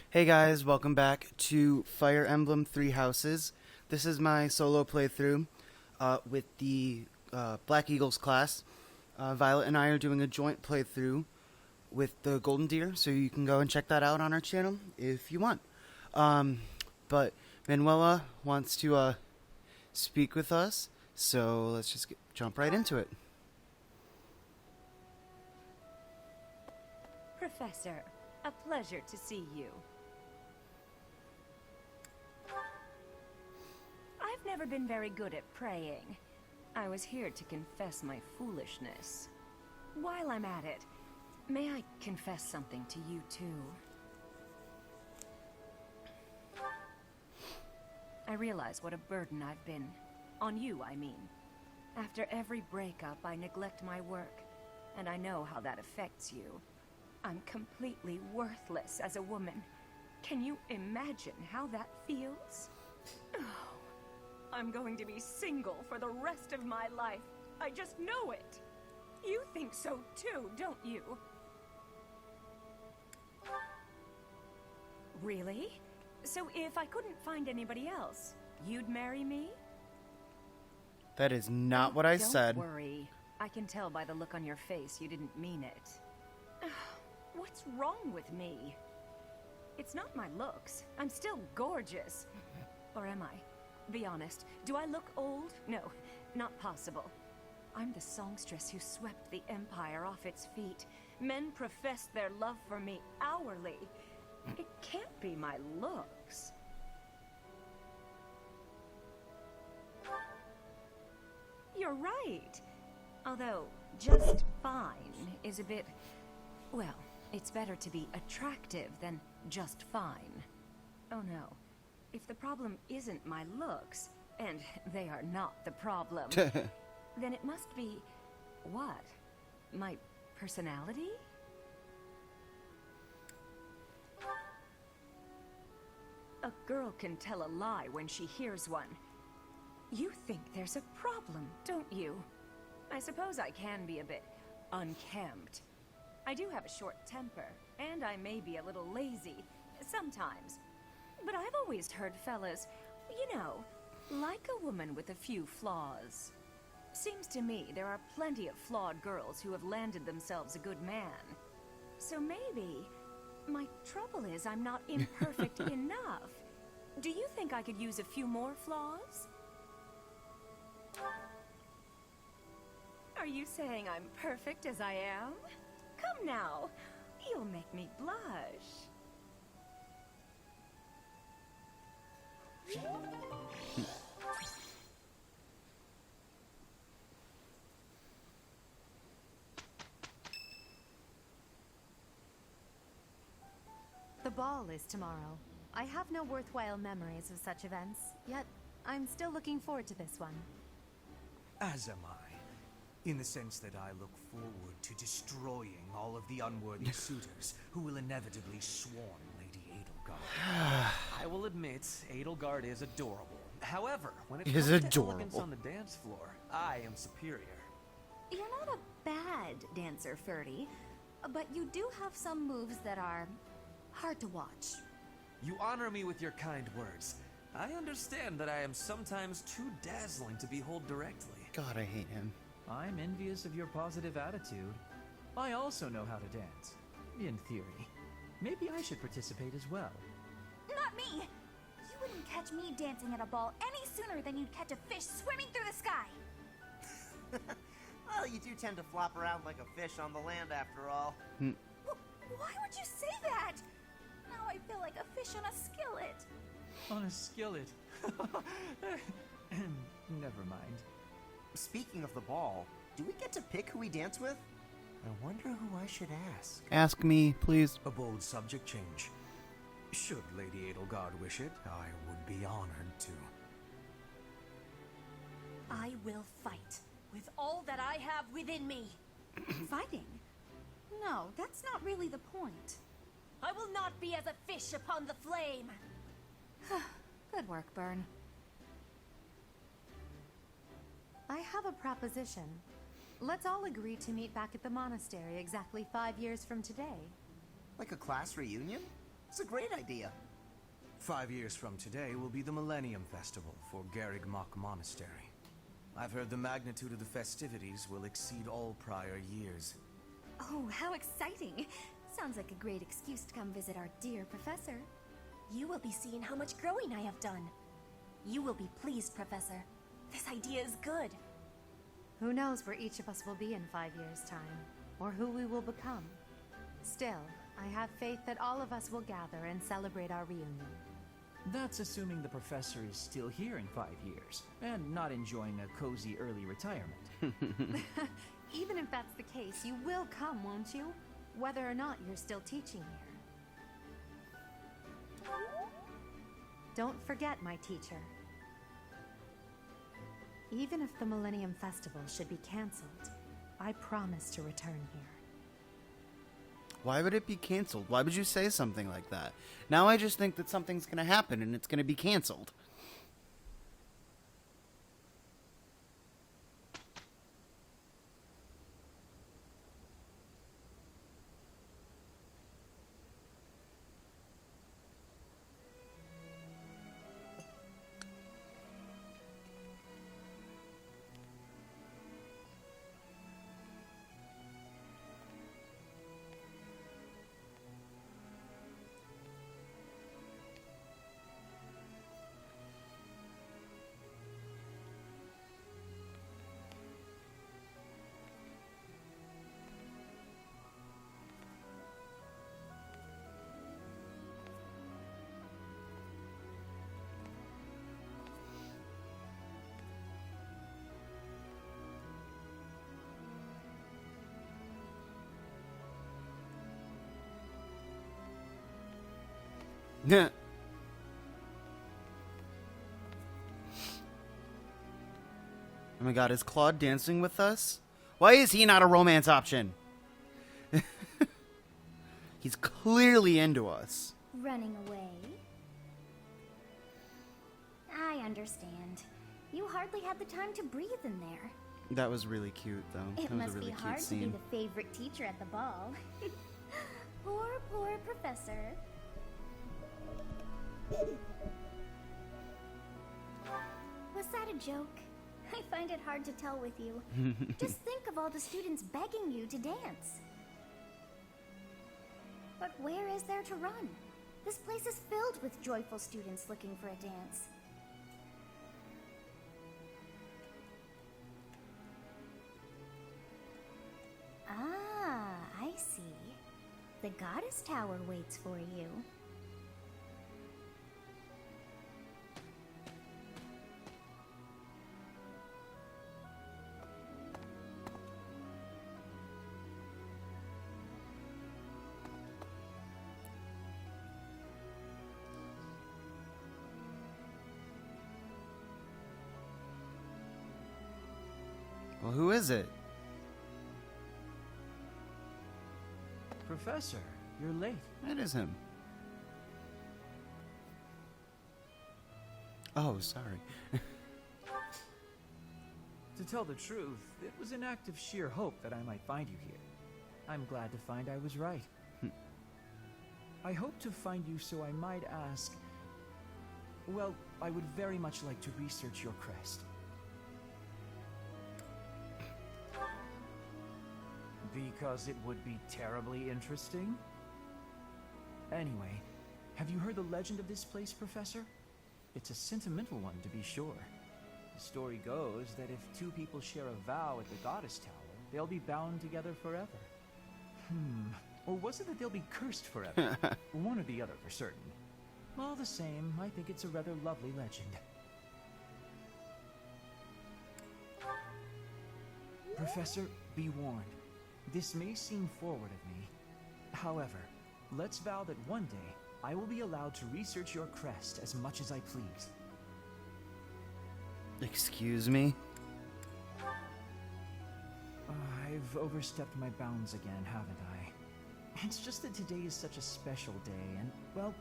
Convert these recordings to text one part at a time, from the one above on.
Hey guys, welcome back to Fire Emblem Three Houses. This is my solo playthrough with the Black Eagles class. Violet and I are doing a joint playthrough with the Golden Deer, so you can go and check that out on our channel if you want. But Manuela wants to speak with us, so let's just jump right into it. Professor, a pleasure to see you. I've never been very good at praying. I was here to confess my foolishness. While I'm at it, may I confess something to you too? I realize what a burden I've been. On you, I mean. After every breakup, I neglect my work, and I know how that affects you. I'm completely worthless as a woman. Can you imagine how that feels? Oh, I'm going to be single for the rest of my life. I just know it. You think so too, don't you? Really? So if I couldn't find anybody else, you'd marry me? That is not what I said. Don't worry. I can tell by the look on your face you didn't mean it. What's wrong with me? It's not my looks. I'm still gorgeous. Or am I? Be honest. Do I look old? No, not possible. I'm the songstress who swept the Empire off its feet. Men profess their love for me hourly. It can't be my looks. You're right. Although, just fine is a bit... well, it's better to be attractive than just fine. Oh no. If the problem isn't my looks, and they are not the problem, then it must be... what? My personality? A girl can tell a lie when she hears one. You think there's a problem, don't you? I suppose I can be a bit unkempt. I do have a short temper, and I may be a little lazy, sometimes. But I've always heard fellas, you know, like a woman with a few flaws. Seems to me there are plenty of flawed girls who have landed themselves a good man. So maybe my trouble is I'm not imperfect enough. Do you think I could use a few more flaws? Are you saying I'm perfect as I am? Come now, you'll make me blush. The ball is tomorrow. I have no worthwhile memories of such events, yet I'm still looking forward to this one. As am I, in the sense that I look forward to destroying all of the unworthy suitors who will inevitably swarm Lady Edelgard. I will admit, Edelgard is adorable. However, when it comes to elegance on the dance floor, I am superior. You're not a bad dancer, Ferdy, but you do have some moves that are hard to watch. You honor me with your kind words. I understand that I am sometimes too dazzling to behold directly. God, I hate him. I'm envious of your positive attitude. I also know how to dance, in theory. Maybe I should participate as well. Not me! You wouldn't catch me dancing at a ball any sooner than you'd catch a fish swimming through the sky! Well, you do tend to flop around like a fish on the land after all. Why would you say that? Now I feel like a fish on a skillet. On a skillet. Never mind. Speaking of the ball, do we get to pick who we dance with? I wonder who I should ask. Ask me, please. A bold subject change. Should Lady Edelgard wish it, I would be honored to. I will fight with all that I have within me. Fighting? No, that's not really the point. I will not be as a fish upon the flame. Good work, Byrne. I have a proposition. Let's all agree to meet back at the monastery exactly 5 years from today. Like a class reunion? It's a great idea. 5 years from today will be the Millennium Festival for Garrigmach Monastery. I've heard the magnitude of the festivities will exceed all prior years. Oh, how exciting! Sounds like a great excuse to come visit our dear professor. You will be seeing how much growing I have done. You will be pleased, Professor. This idea is good. Who knows where each of us will be in 5 years' time, or who we will become. Still, I have faith that all of us will gather and celebrate our reunion. That's assuming the professor is still here in 5 years, and not enjoying a cozy early retirement. Even if that's the case, you will come, won't you? Whether or not you're still teaching here. Don't forget, my teacher. Even if the Millennium Festival should be cancelled, I promise to return here. Why would it be canceled? Why would you say something like that? Now I just think that something's going to happen and it's going to be canceled. Yeah. Oh my god, is Claude dancing with us? Why is he not a romance option? He's clearly into us. Running away? I understand. You hardly had the time to breathe in there. That was really cute, though. It That was must a really be cute hard to be scene. the favorite teacher at the ball. Poor professor. Was that a joke? I find it hard to tell with you. Just think of all the students begging you to dance. But where is there to run? This place is filled with joyful students looking for a dance. Ah, I see. The Goddess Tower waits for you. Well, who is it? Professor, you're late. That is him. Oh, sorry. To tell the truth, it was an act of sheer hope that I might find you here. I'm glad to find I was right. I hope to find you so I might ask... Well, I would very much like to research your crest. Because it would be terribly interesting? Anyway, have you heard the legend of this place, Professor? It's a sentimental one, to be sure. The story goes that if two people share a vow at the Goddess Tower, they'll be bound together forever. Or was it that they'll be cursed forever? One or the other for certain. All the same, I think it's a rather lovely legend. Professor, be warned. This may seem forward of me. However, let's vow that one day I will be allowed to research your crest as much as I please. Excuse me? I've overstepped my bounds again, haven't I? It's just that today is such a special day, and, well,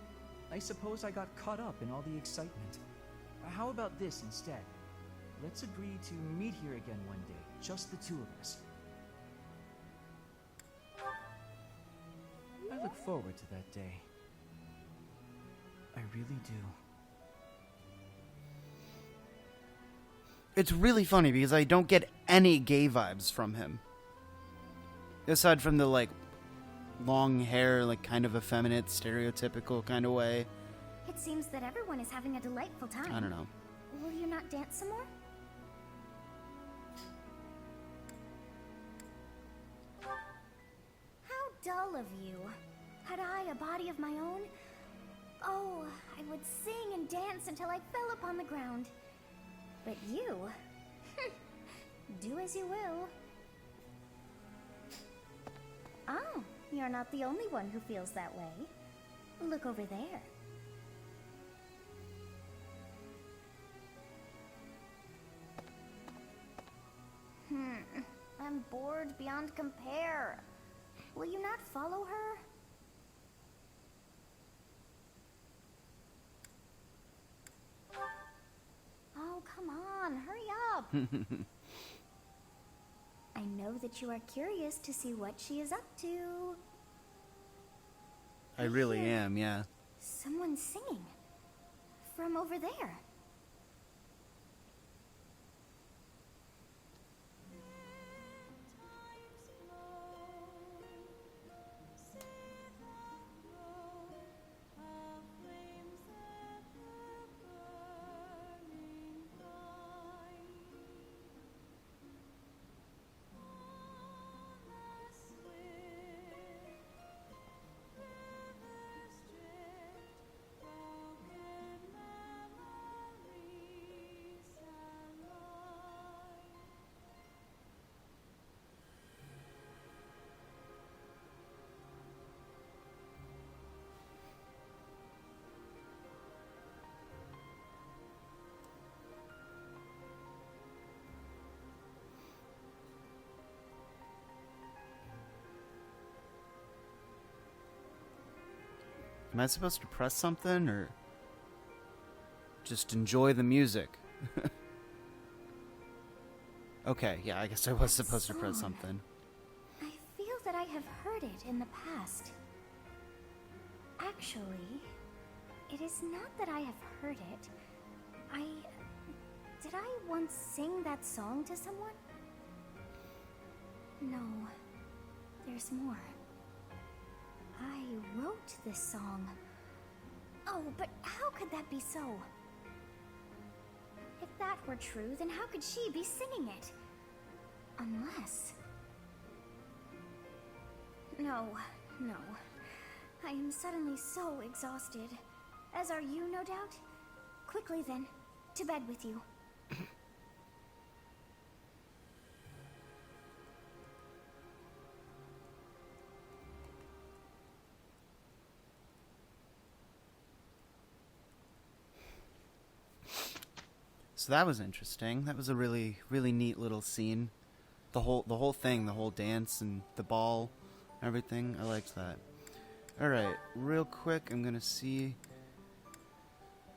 I suppose I got caught up in all the excitement. How about this instead? Let's agree to meet here again one day, just the two of us, look forward to that day. I really do. It's really funny because I don't get any gay vibes from him. Aside from the, like, long hair, like, kind of effeminate, stereotypical kind of way. It seems that everyone is having a delightful time. I don't know. Will you not dance some more? How dull of you. Had I a body of my own? Oh, I would sing and dance until I fell upon the ground. But you... do as you will. Oh, you're not the only one who feels that way. Look over there. I'm bored beyond compare. Will you not follow her? Oh, come on, hurry up. I know that you are curious to see what she is up to. I really am, yeah. Someone's singing. From over there. Am I supposed to press something, or just enjoy the music? Okay, yeah, I guess I was supposed to press something. I feel that I have heard it in the past. Actually, it is not that I have heard it. Did I once sing that song to someone? No, there's more. I wrote this song. Oh, but how could that be so? If that were true, then how could she be singing it? Unless... No. I am suddenly so exhausted. As are you, no doubt? Quickly then, to bed with you. So that was interesting. That was a really, really neat little scene. The whole thing, the whole dance and the ball, everything. I liked that. Alright, real quick, I'm gonna see...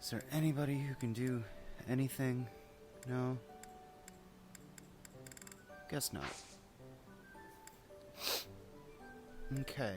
Is there anybody who can do anything? No? Guess not. Okay.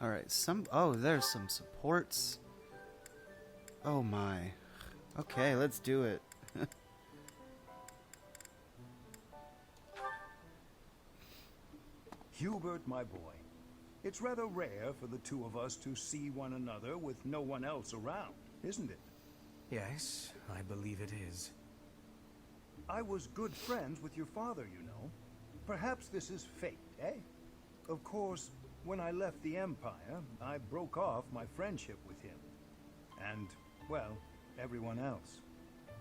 Alright, there's some supports. Oh my. Okay, let's do it. Hubert, my boy, it's rather rare for the two of us to see one another with no one else around, isn't it? Yes, I believe it is. I was good friends with your father, you know. Perhaps this is fate, eh? Of course, when I left the Empire, I broke off my friendship with him. And, well, everyone else.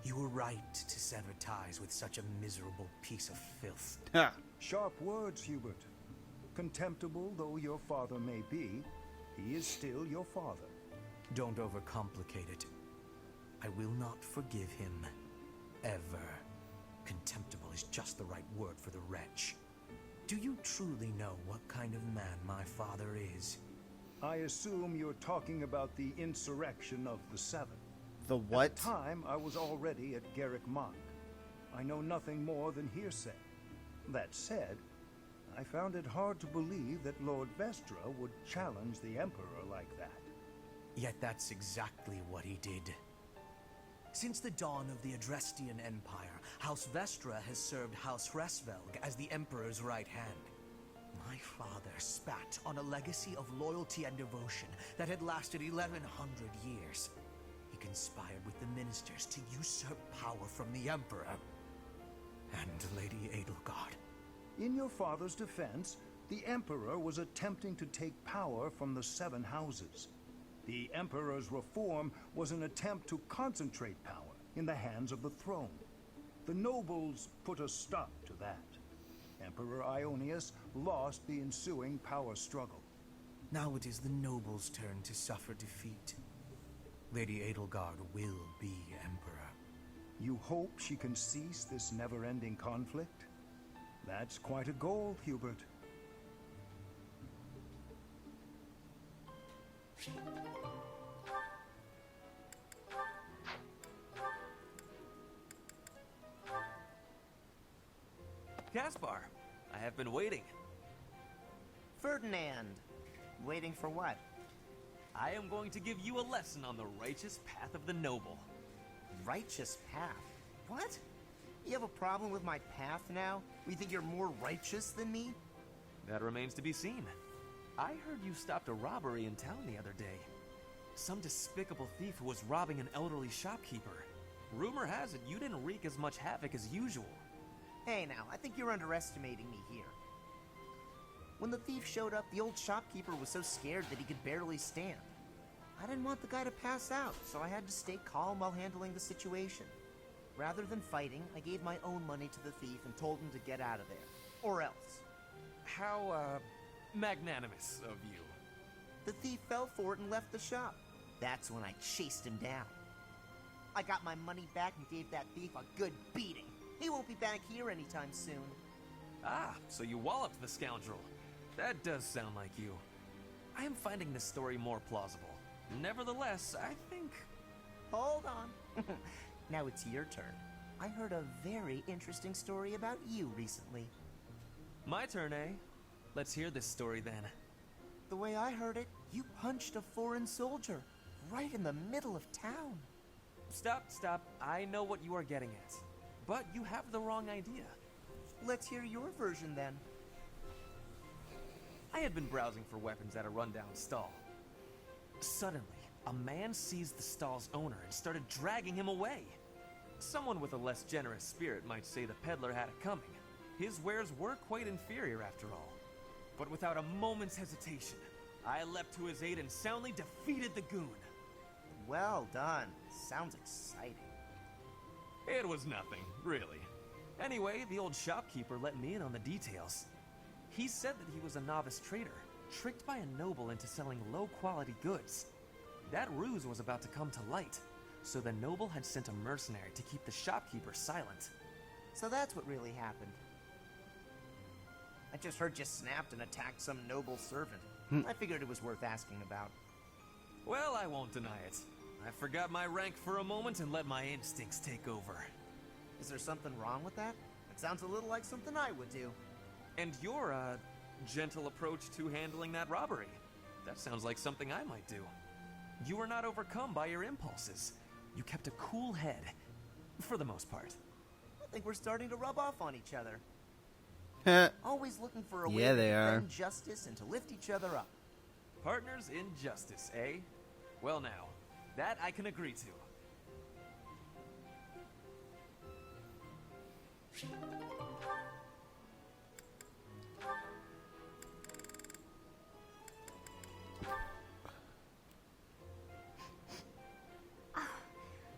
You were right to sever ties with such a miserable piece of filth. Ha! Sharp words, Hubert. Contemptible though your father may be, he is still your father. Don't overcomplicate it. I will not forgive him. Ever. Contemptible is just the right word for the wretch. Do you truly know what kind of man my father is? I assume you're talking about the insurrection of the Seven. The what? At the time, I was already at Garrick Mach. I know nothing more than hearsay. That said, I found it hard to believe that Lord Vestra would challenge the Emperor like that. Yet that's exactly what he did. Since the dawn of the Adrestian Empire, House Vestra has served House Hresvelg as the Emperor's right hand. My father spat on a legacy of loyalty and devotion that had lasted 1100 years. He conspired with the ministers to usurp power from the Emperor and Lady Edelgard. In your father's defense, the Emperor was attempting to take power from the Seven Houses. The Emperor's reform was an attempt to concentrate power in the hands of the throne. The nobles put a stop to that. Emperor Ionius lost the ensuing power struggle. Now it is the nobles' turn to suffer defeat. Lady Edelgard will be Emperor. You hope she can cease this never-ending conflict? That's quite a goal, Hubert. Caspar, I have been waiting. Ferdinand. Waiting for what? I am going to give you a lesson on the righteous path of the noble. Righteous path? What? You have a problem with my path now? You think you're more righteous than me? That remains to be seen. I heard you stopped a robbery in town the other day. Some despicable thief who was robbing an elderly shopkeeper. Rumor has it you didn't wreak as much havoc as usual. Hey now, I think you're underestimating me here. When the thief showed up, the old shopkeeper was so scared that he could barely stand. I didn't want the guy to pass out, so I had to stay calm while handling the situation. Rather than fighting, I gave my own money to the thief and told him to get out of there. Or else. How, magnanimous of you. The thief fell for it and left the shop. That's when I chased him down. I got my money back and gave that thief a good beating. He won't be back here anytime soon. Ah, so you walloped the scoundrel. That does sound like you. I am finding this story more plausible. Nevertheless, I think... Hold on. Now it's your turn. I heard a very interesting story about you recently. My turn, eh? Let's hear this story then. The way I heard it, you punched a foreign soldier right in the middle of town. Stop. I know what you are getting at. But you have the wrong idea. Let's hear your version then. I had been browsing for weapons at a rundown stall. Suddenly, a man seized the stall's owner and started dragging him away. Someone with a less generous spirit might say the peddler had it coming. His wares were quite inferior after all. But without a moment's hesitation, I leapt to his aid and soundly defeated the goon. Well done. Sounds exciting. It was nothing, really. Anyway, the old shopkeeper let me in on the details. He said that he was a novice trader, tricked by a noble into selling low-quality goods. That ruse was about to come to light, so the noble had sent a mercenary to keep the shopkeeper silent. So that's what really happened. I just heard you snapped and attacked some noble servant. I figured it was worth asking about. Well, I won't deny it. I forgot my rank for a moment and let my instincts take over. Is there something wrong with that? It sounds a little like something I would do. And your, gentle approach to handling that robbery. That sounds like something I might do. You were not overcome by your impulses. You kept a cool head. For the most part. I think we're starting to rub off on each other. Always looking for a way Yeah, to they are. defend justice and to lift each other up. Partners in justice, eh? Well now, that I can agree to.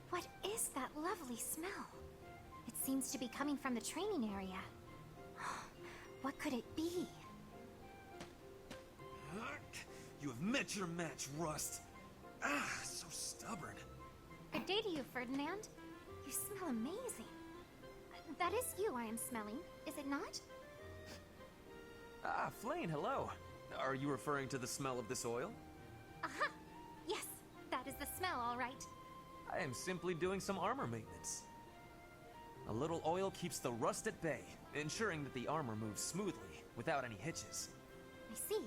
What is that lovely smell? It seems to be coming from the training area. What could it be? You have met your match, Rust. Ah, so stubborn. Good day to you, Ferdinand. You smell amazing. That is you I am smelling, is it not? Ah, Flane, hello. Are you referring to the smell of this oil? Aha! Yes, that is the smell, all right. I am simply doing some armor maintenance. A little oil keeps the rust at bay, ensuring that the armor moves smoothly, without any hitches. I see.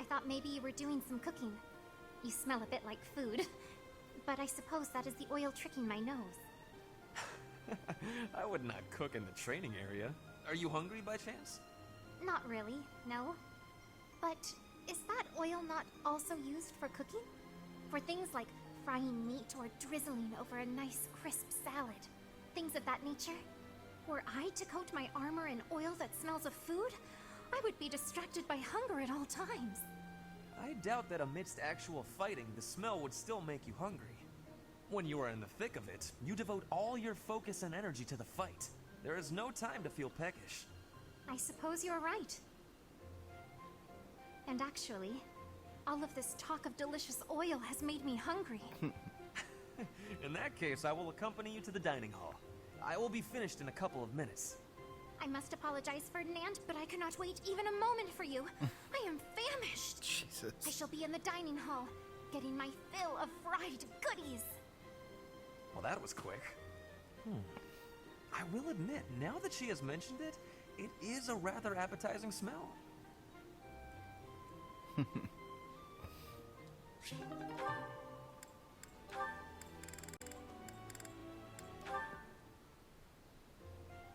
I thought maybe you were doing some cooking. You smell a bit like food. But I suppose that is the oil tricking my nose. I would not cook in the training area. Are you hungry by chance? Not really, no. But is that oil not also used for cooking? For things like frying meat or drizzling over a nice crisp salad? Things of that nature? Were I to coat my armor in oil that smells of food, I would be distracted by hunger at all times. I doubt that amidst actual fighting, the smell would still make you hungry. When you are in the thick of it, you devote all your focus and energy to the fight. There is no time to feel peckish. I suppose you're right. And actually, all of this talk of delicious oil has made me hungry. In that case, I will accompany you to the dining hall. I will be finished in a couple of minutes. I must apologize, Ferdinand, but I cannot wait even a moment for you. I am famished. Jesus. I shall be in the dining hall, getting my fill of fried goodies. Well, that was quick. I will admit, now that she has mentioned it, it is a rather appetizing smell.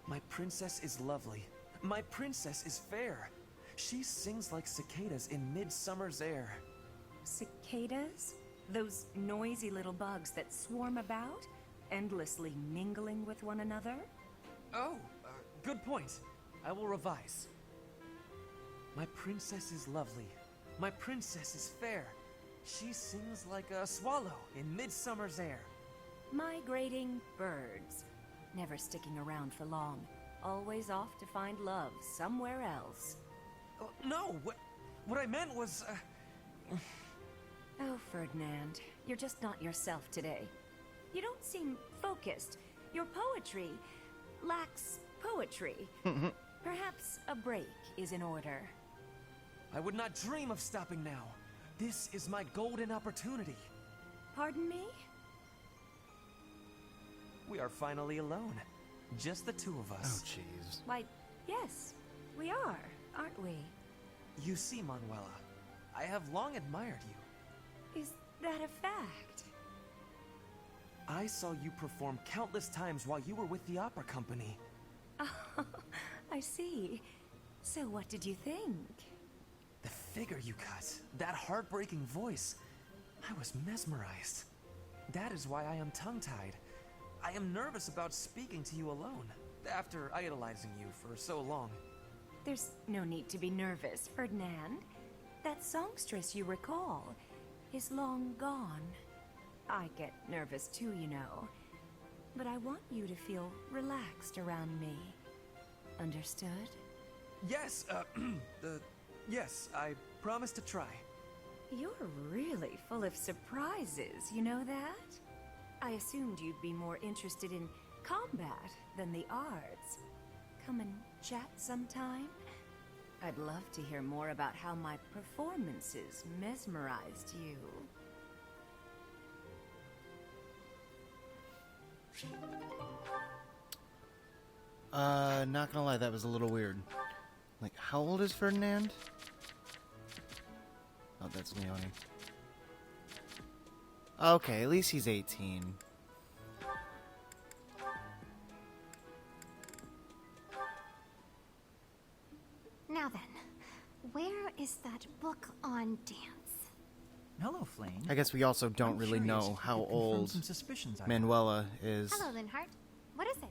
My princess is lovely. My princess is fair. She sings like cicadas in midsummer's air. Cicadas? Those noisy little bugs that swarm about, endlessly mingling with one another? Oh, good point. I will revise. My princess is lovely. My princess is fair. She sings like a swallow in midsummer's air. Migrating birds. Never sticking around for long. Always off to find love somewhere else. Oh, no, what I meant was, Oh, Ferdinand, you're just not yourself today. You don't seem focused. Your poetry lacks poetry. Perhaps a break is in order. I would not dream of stopping now. This is my golden opportunity. Pardon me? We are finally alone. Just the two of Oh, us. jeez. Why, yes, we are, aren't we? You see, Manuela, I have long admired you. Is that a fact? I saw you perform countless times while you were with the opera company. Oh, I see. So what did you think? The figure you cut, that heartbreaking voice, I was mesmerized. That is why I am tongue-tied. I am nervous about speaking to you alone, after idolizing you for so long. There's no need to be nervous, Ferdinand. That songstress you recall is long gone. I get nervous too, you know. But I want you to feel relaxed around me. Understood? Yes, yes, I promise to try. You're really full of surprises, you know that? I assumed you'd be more interested in combat than the arts. Come and chat sometime? I'd love to hear more about how my performances mesmerized you. Not gonna lie, that was a little weird. Like, how old is Ferdinand? Oh, that's Leone. Okay, at least he's 18. Now then, where is that book on dance? Hello, Flame. I guess we also don't I'm really curious know if how you could confirm old some suspicions I have. Manuela is. Hello, Linhart. What is it?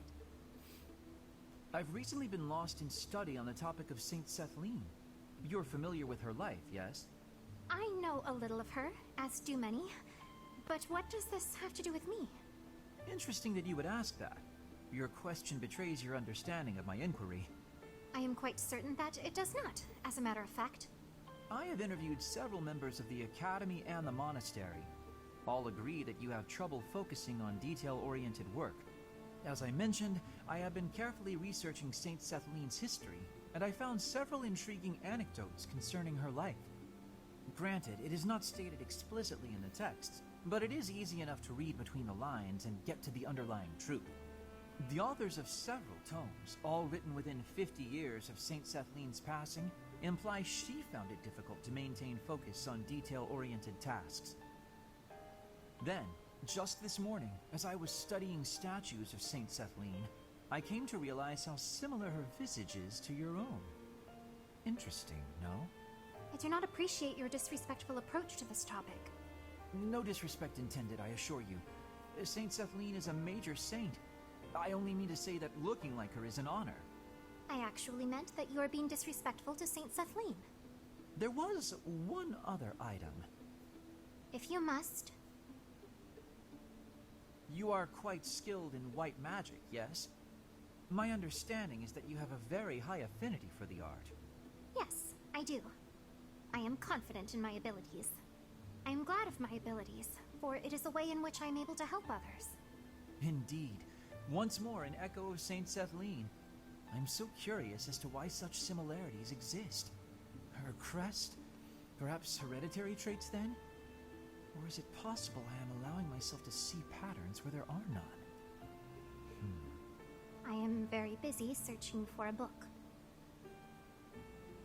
I've recently been lost in study on the topic of Saint Sethlene. You're familiar with her life, yes? I know a little of her, as do many. But what does this have to do with me? Interesting that you would ask that. Your question betrays your understanding of my inquiry. I am quite certain that it does not, as a matter of fact. I have interviewed several members of the Academy and the Monastery. All agree that you have trouble focusing on detail-oriented work. As I mentioned, I have been carefully researching Saint Sethlene's history, and I found several intriguing anecdotes concerning her life. Granted, it is not stated explicitly in the text, but it is easy enough to read between the lines and get to the underlying truth. The authors of several tomes, all written within 50 years of Saint Sethlene's passing, imply she found it difficult to maintain focus on detail-oriented tasks. Then, just this morning, as I was studying statues of Saint Sethlene, I came to realize how similar her visage is to your own. Interesting, no? I do not appreciate your disrespectful approach to this topic. No disrespect intended, I assure you. Saint Sethlene is a major saint. I only mean to say that looking like her is an honor. I actually meant that you are being disrespectful to Saint Sethlene. There was one other item. If you must. You are quite skilled in white magic, yes? My understanding is that you have a very high affinity for the art. Yes, I do. I am confident in my abilities. I am glad of my abilities, for it is a way in which I am able to help others. Indeed. Once more an echo of Saint Sethlene. I'm so curious as to why such similarities exist. Her crest? Perhaps hereditary traits then? Or is it possible I am allowing myself to see patterns where there are none? I am very busy searching for a book.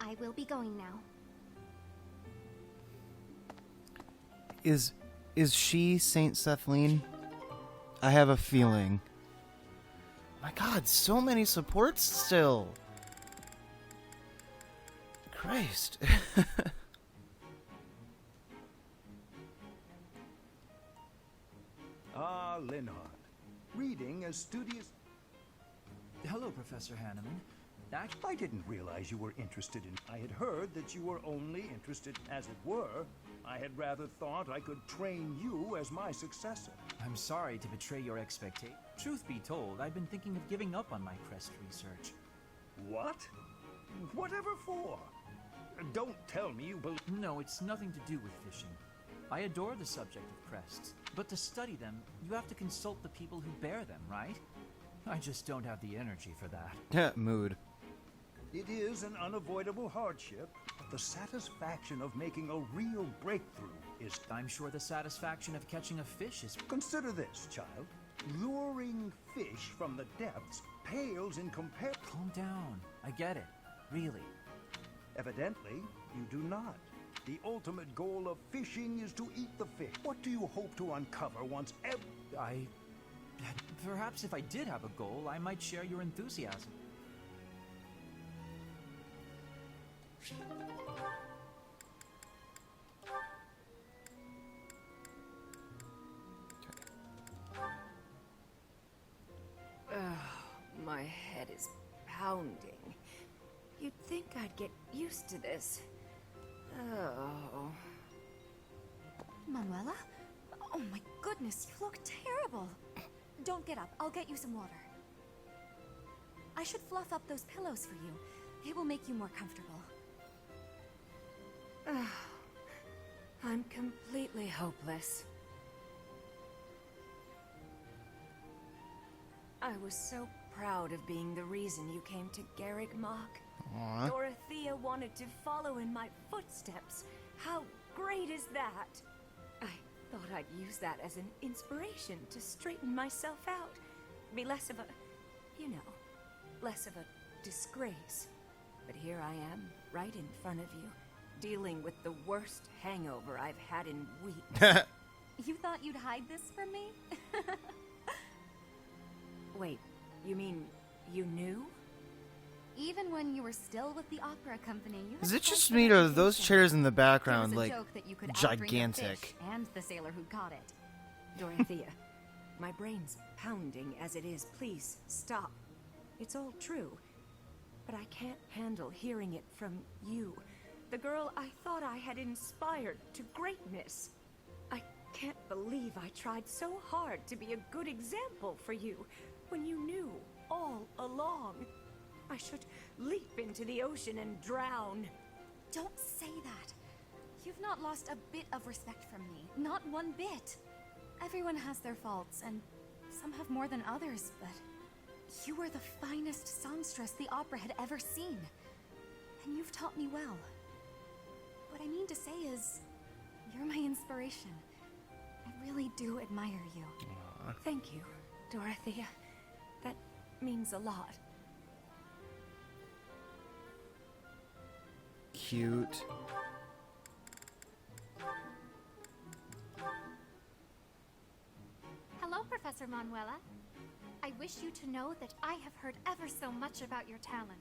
I will be going now. Is she Saint Sethlene? I have a feeling. My God, so many supports still. Christ. Ah, Linhart. Reading as studious... Hello, Professor Hanneman. I didn't realize you were interested in... I had heard that you were only interested, as it were. I had rather thought I could train you as my successor. I'm sorry to betray your expectation. Truth be told, I've been thinking of giving up on my crest research. What? Whatever for? Don't tell me you believe... No, it's nothing to do with fishing. I adore the subject of crests, but to study them, you have to consult the people who bear them, right? I just don't have the energy for that. Mood. It is an unavoidable hardship, but the satisfaction of making a real breakthrough is... I'm sure the satisfaction of catching a fish is... Consider this, child. Luring fish from the depths pales in comparison... Calm down. I get it. Really. Evidently, you do not. The ultimate goal of fishing is to eat the fish. What do you hope to uncover once Perhaps if I did have a goal, I might share your enthusiasm. My head is pounding. You'd think I'd get used to this. Oh. Manuela? Oh my goodness, you look terrible. Don't get up, I'll get you some water. I should fluff up those pillows for you. It will make you more comfortable. I'm completely hopeless. I was so proud of being the reason you came to Garrigmach. Aww. Dorothea wanted to follow in my footsteps. How great is that? I thought I'd use that as an inspiration to straighten myself out. Be less of a, less of a disgrace. But here I am, right in front of you, dealing with the worst hangover I've had in weeks. You thought you'd hide this from me? Wait, you mean you knew? Even when you were still with the opera company, you Is had it just quite me, the or are those reputation. chairs in the There background, was a like, joke that you could outdrink a gigantic? fish and the sailor who caught it. Dorothea, my brain's pounding as it is. Please, stop. It's all true. But I can't handle hearing it from you, the girl I thought I had inspired to greatness. I can't believe I tried so hard to be a good example for you when you knew all along. I should leap into the ocean and drown. Don't say that. You've not lost a bit of respect from me. Not one bit. Everyone has their faults, and some have more than others, but you were the finest songstress the opera had ever seen. And you've taught me well. What I mean to say is, you're my inspiration. I really do admire you. Thank you, Dorothea. That means a lot. Cute. Hello, Professor Manuela. I wish you to know that I have heard ever so much about your talents.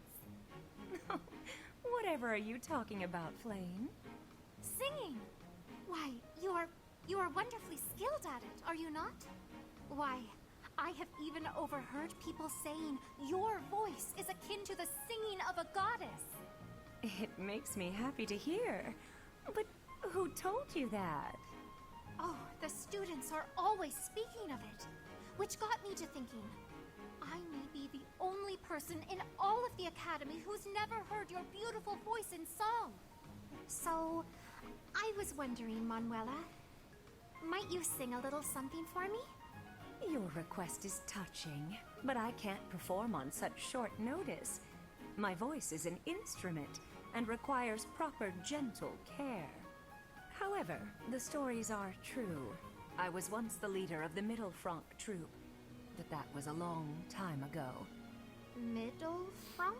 Whatever are you talking about, Flame? Singing! Why, you are wonderfully skilled at it, are you not? Why, I have even overheard people saying your voice is akin to the singing of a goddess. It makes me happy to hear. But who told you that? Oh, the students are always speaking of it, which got me to thinking, I may be the only person in all of the academy who's never heard your beautiful voice in song. So, I was wondering, Manuela, might you sing a little something for me? Your request is touching, but I can't perform on such short notice. My voice is an instrument and requires proper gentle care. However, the stories are true. I was once the leader of the Middle Franc troupe, but that was a long time ago. Middle Franc?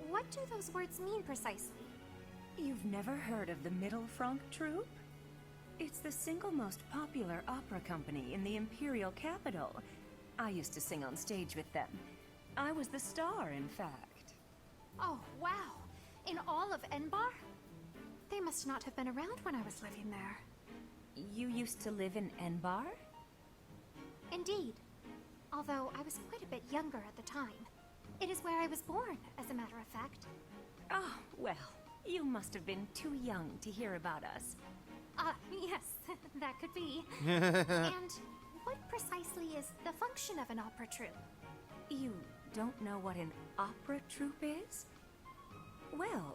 What do those words mean precisely? You've never heard of the Middle Franc troupe? It's the single most popular opera company in the imperial capital. I used to sing on stage with them. I was the star, in fact. Oh, wow. In all of Enbar? They must not have been around when I was living there. You used to live in Enbar? Indeed. Although I was quite a bit younger at the time. It is where I was born, as a matter of fact. Oh, well, you must have been too young to hear about us. Yes, that could be. And what precisely is the function of an opera troupe? You don't know what an opera troupe is? Well,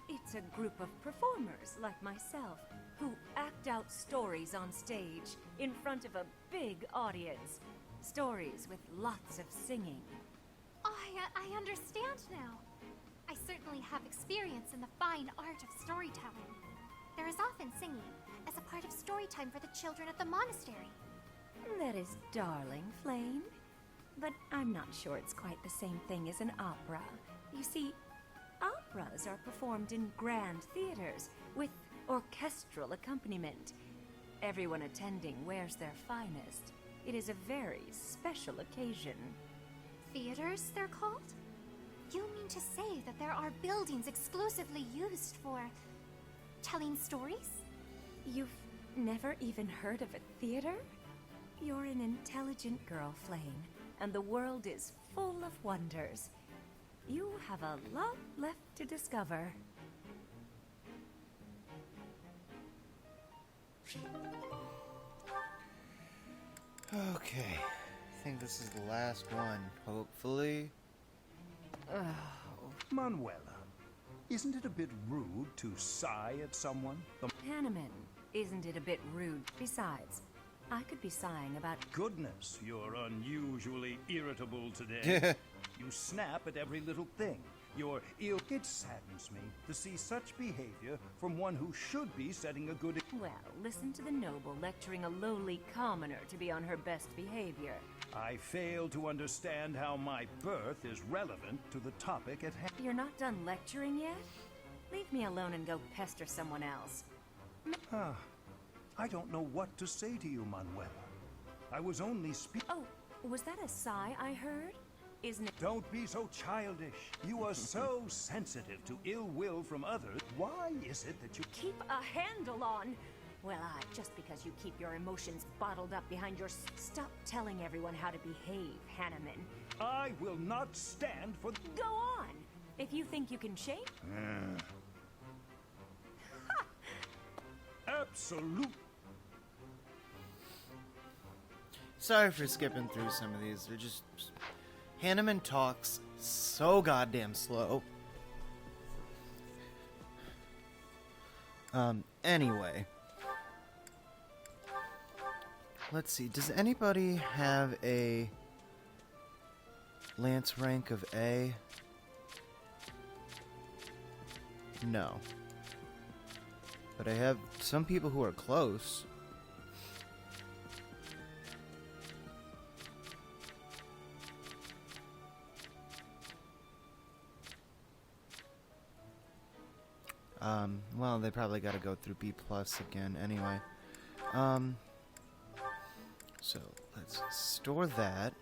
it's a group of performers like myself who act out stories on stage in front of a big audience. Stories with lots of singing. Oh, I understand now. I certainly have experience in the fine art of storytelling. There is often singing as a part of story time for the children at the monastery. That is darling, Flame. But I'm not sure it's quite the same thing as an opera. You see, operas are performed in grand theaters with orchestral accompaniment. Everyone attending wears their finest. It is a very special occasion. Theaters, they're called? You mean to say that there are buildings exclusively used for telling stories? You've never even heard of a theater? You're an intelligent girl, Flame, and the world is full of wonders. You have a lot left to discover. Okay. I think this is the last one, hopefully. Manuela, isn't it a bit rude to sigh at someone? Hanneman, isn't it a bit rude? Besides, I could be sighing about... Goodness, you're unusually irritable today. You snap at every little thing. You're ill. It saddens me to see such behavior from one who should be setting a good... Well, listen to the noble lecturing a lowly commoner to be on her best behavior. I fail to understand how my birth is relevant to the topic at hand. You're not done lecturing yet? Leave me alone and go pester someone else. Ah, I don't know what to say to you, Manuela. I was only speaking. Oh, was that a sigh I heard? Isn't it? Don't be so childish. You are so sensitive to ill will from others. Why is it that you Keep a handle on. Well, just because you keep your emotions bottled up behind your... Stop telling everyone how to behave, Hanneman. I will not stand for... Go on! If you think you can change... Absolute. Sorry for skipping through some of these. They're just... Hanneman talks so goddamn slow. Anyway. Let's see. Does anybody have a Lance rank of A? No. But I have some people who are close. Well, they probably got to go through B+ again anyway. So, let's store that.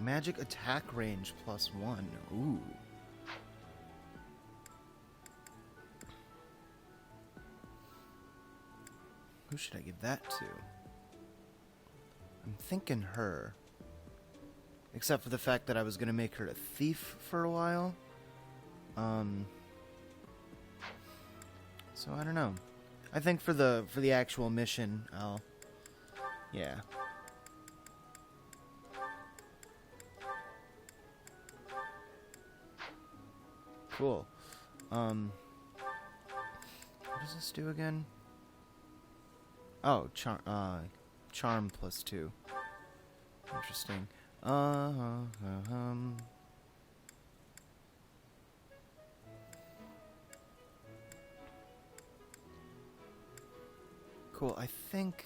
Magic attack range +1. Ooh. Who should I give that to? I'm thinking her. Except for the fact that I was gonna make her a thief for a while. So I don't know. I think for the actual mission, yeah. Cool. What does this do again? Oh, charm +2. Interesting. Cool, I think...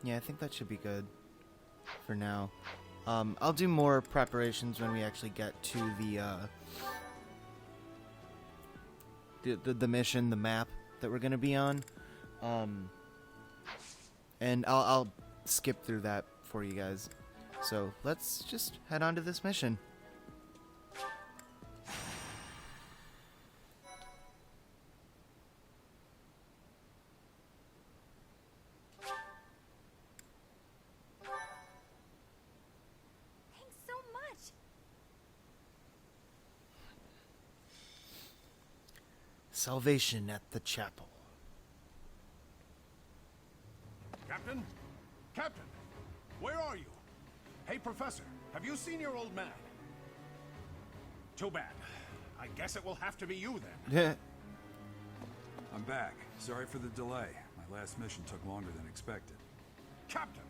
yeah, I think that should be good for now. I'll do more preparations when we actually get to the mission, the map that we're gonna be on. And I'll skip through that for you guys. So let's just head on to this mission. Thanks so much. Salvation at the chapel. Captain? Captain! Where are you? Hey, Professor, have you seen your old man? Too bad. I guess it will have to be you then. I'm back. Sorry for the delay. My last mission took longer than expected. Captain,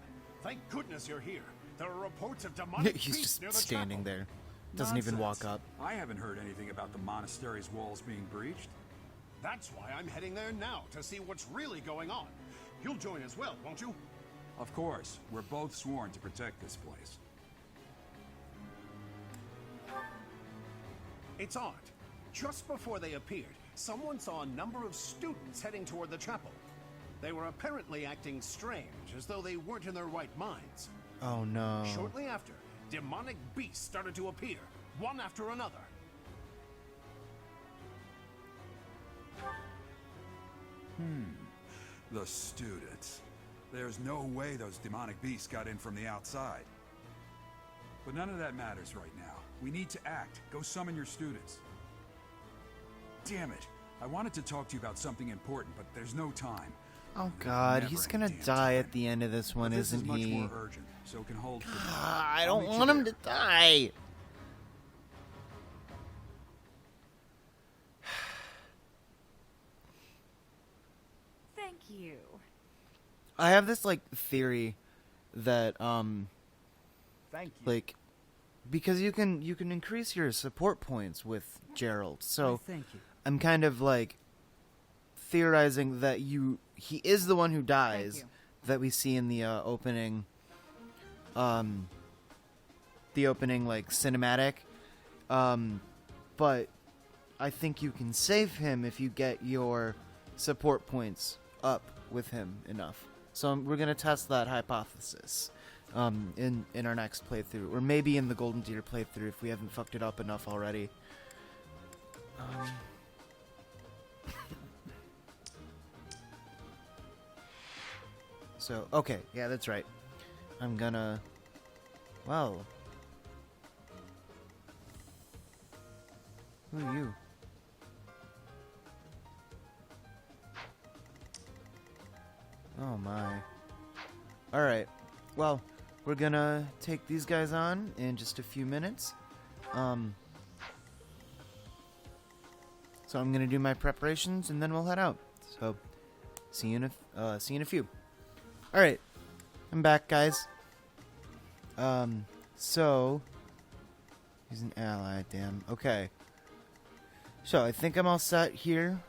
thank goodness you're here. There are reports of demonic He's beasts just near the standing chapel. there. Doesn't even walk Nonsense. up. I haven't heard anything about the monastery's walls being breached. That's why I'm heading there now, to see what's really going on. You'll join as well, won't you? Of course. We're both sworn to protect this place. It's odd. Just before they appeared, someone saw a number of students heading toward the chapel. They were apparently acting strange, as though they weren't in their right minds. Oh no. Shortly after, demonic beasts started to appear, one after another. The students. There's no way those demonic beasts got in from the outside. But none of that matters right now. We need to act. Go summon your students. Damn it. I wanted to talk to you about something important, but there's no time. Oh There's god, never he's any gonna damn die time. at the end of this one, But this isn't is much he? more urgent, so it can hold for now. I I'll don't meet you want him there. to die. Thank you. I have this like theory that Thank you. like because you can increase your support points with Gerald. So Thank you. I'm kind of like theorizing that he is the one who dies you. that we see in the opening the opening like cinematic. But I think you can save him if you get your support points up with him enough. So we're gonna test that hypothesis in our next playthrough, or maybe in the Golden Deer playthrough if we haven't fucked it up enough already. So okay, yeah, that's right. I'm gonna. Well, who are you? Oh my. Alright. Well, we're gonna take these guys on in just a few minutes. So I'm gonna do my preparations and then we'll head out. So see you in a few. Alright. I'm back, guys. So he's an ally, damn. Okay. So I think I'm all set here.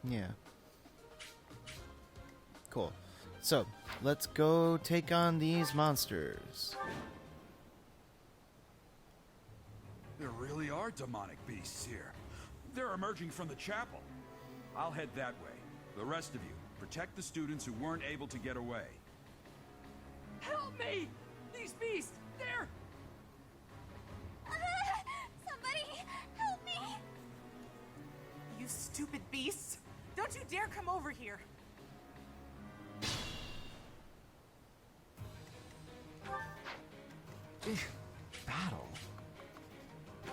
Yeah. Cool. So, let's go take on these monsters. There really are demonic beasts here. They're emerging from the chapel. I'll head that way. The rest of you, protect the students who weren't able to get away. Help me! These beasts, they're... Somebody, help me! You stupid beasts! Don't you dare come over here! Battle? No,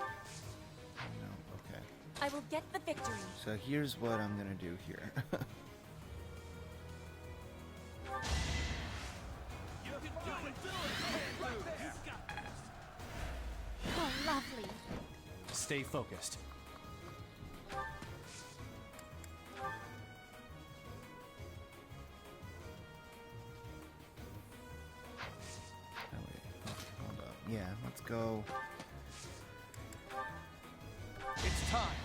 okay. I will get the victory. So here's what I'm gonna do here. Oh, lovely. Stay focused. Oh, wait. Hold up. Yeah, let's go. It's time.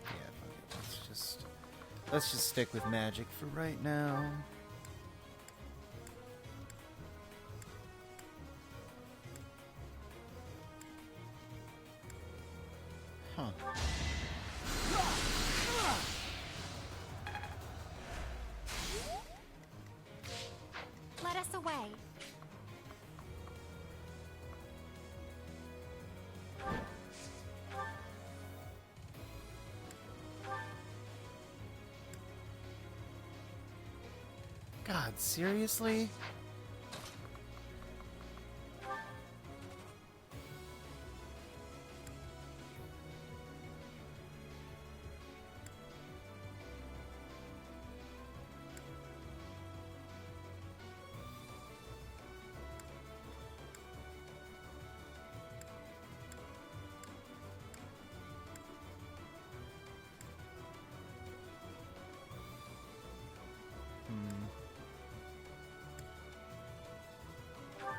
Yeah, fuck it. Let's just stick with magic for right now. Huh. Let us away. God, seriously?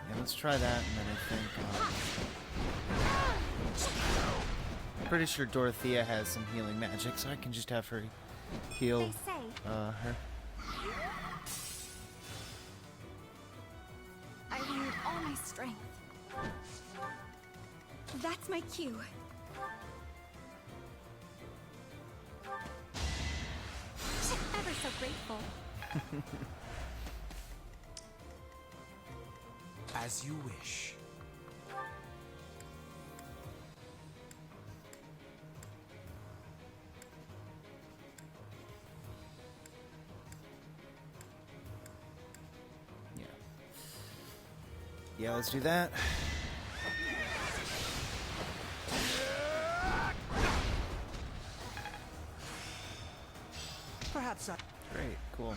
Yeah, let's try that, and then I think... I'm pretty sure Dorothea has some healing magic, so I can just have her heal They say her. I renewed all my strength. That's my cue. Ever so grateful. As you wish. Yeah. Yeah, let's do that. Perhaps I... Great, cool.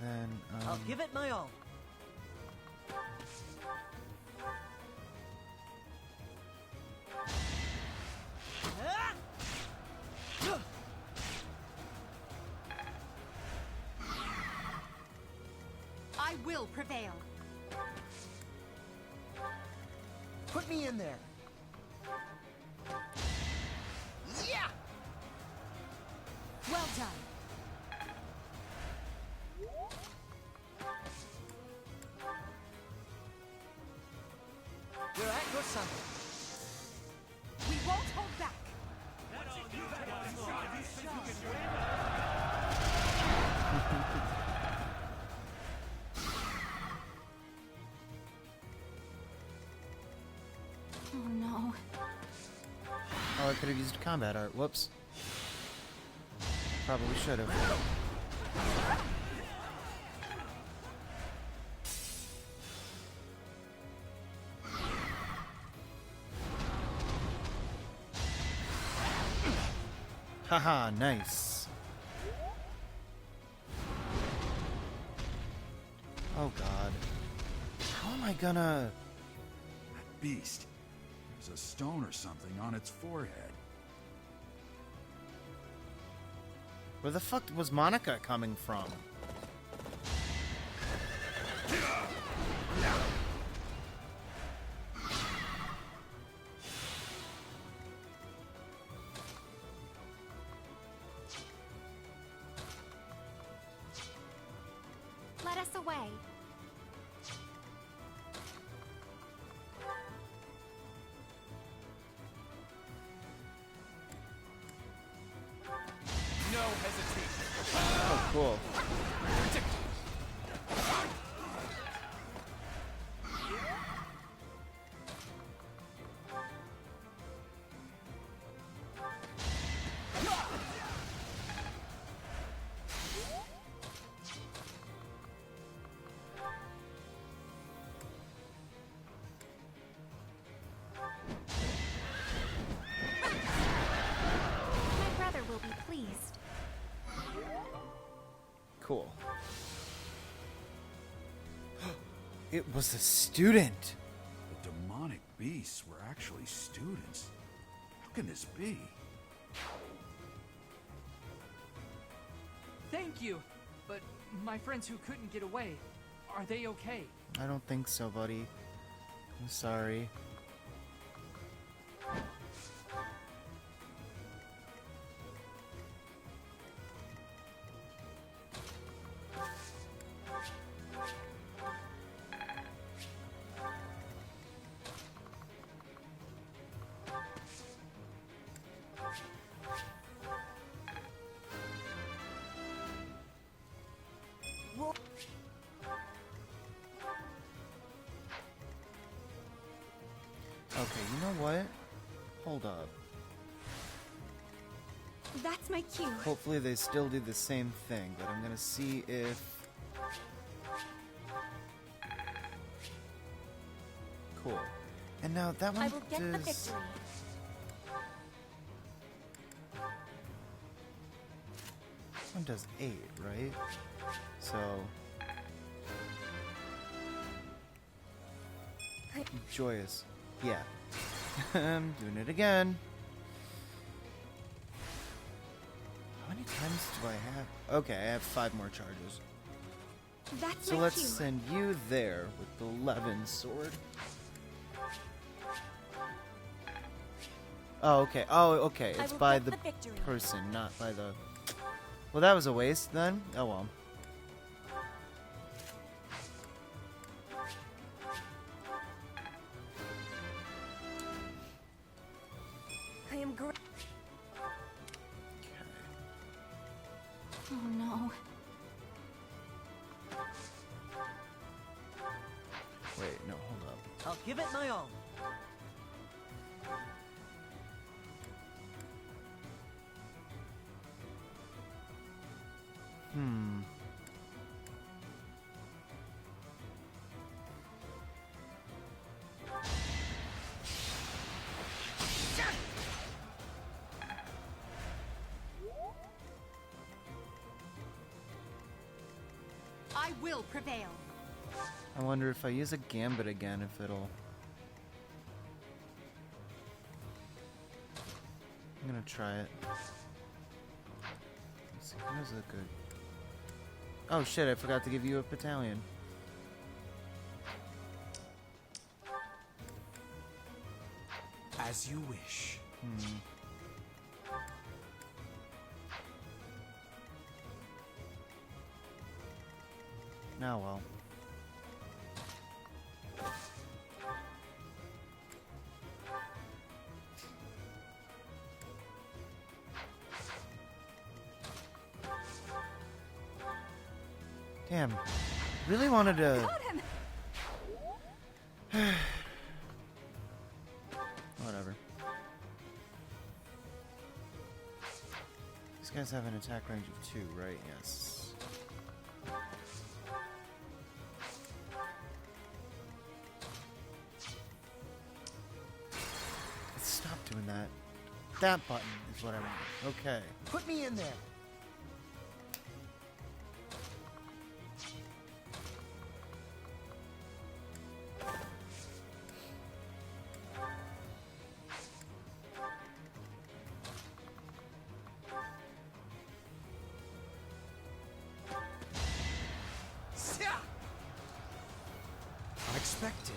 Then, I'll give it my all. will prevail. Put me in there. Yeah! Well done. We're at your summit. We won't hold back. Oh no. Oh, I could have used combat art. Whoops. Probably should have. Haha, nice. Oh god. How am I gonna... That beast. There's a stone or something on its forehead. Where the fuck was Monica coming from? Let us away. No hesitation. Oh, cool. My brother will be pleased. Cool. It was a student. The demonic beasts were actually students. How can this be? Thank you! But my friends who couldn't get away, are they okay? I don't think so, buddy. I'm sorry. Okay, you know what? Hold up. That's my cue. Hopefully they still do the same thing, but I'm gonna see if... Cool. And now that one I will get the does... victory. This one does 8, right? So... Joyous. Yeah. I'm doing it again. How many times do I have? Okay, I have 5 more charges. That's So my let's cue. send you there with the Levin sword. Oh, okay. Oh, okay. I It's will by get the the victory. person, not by the... Well, that was a waste then. Oh, well. I am great. Oh no. Wait, no, hold up. I'll give it my all. Hmm. I will prevail. I wonder if I use a gambit again, if it'll... I'm gonna try it. Let's see, who's a good... Oh shit, I forgot to give you a battalion. As you wish. Now, well. Damn. Really wanted to. Got him! Whatever. These guys have an attack range of 2, right? Yes. Stop doing that. That button is what I want. Okay. Put me in there. Unexpected.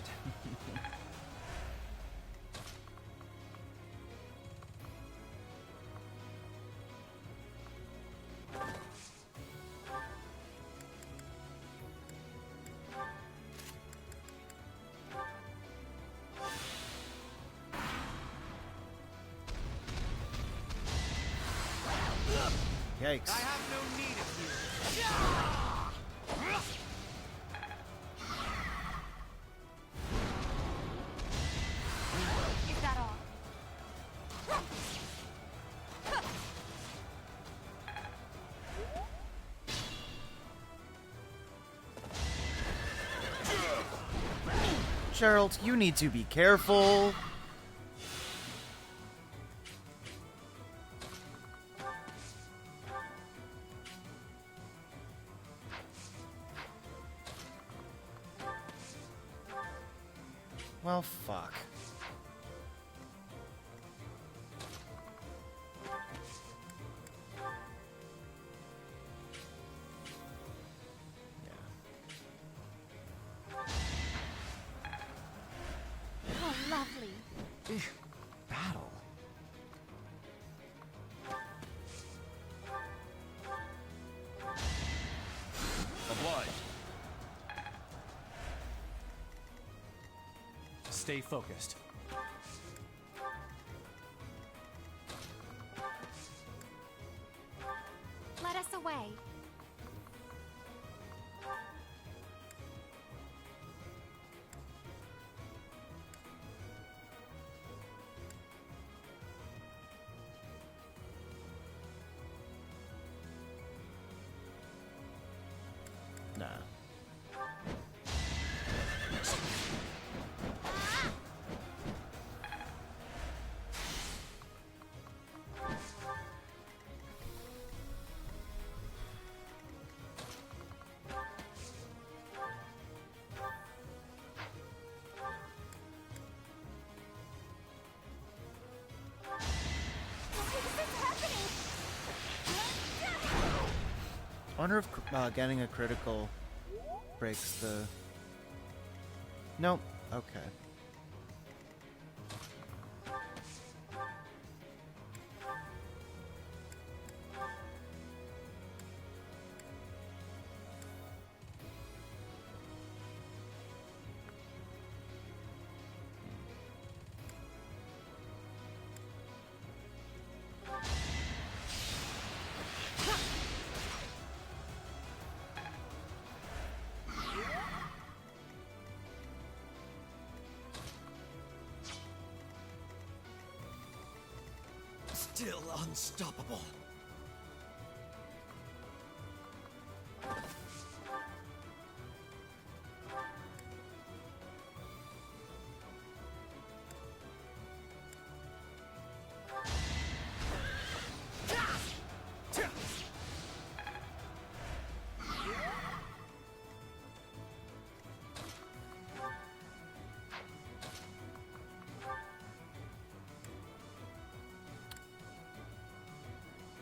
Yikes. I have no need of you. Is that all? Gerald, you need to be careful. Well, fuck. Oh, lovely. Battle. Obliged. Stay focused. Let us away. Nah. I wonder if getting a critical breaks the... Nope. Okay. Still unstoppable.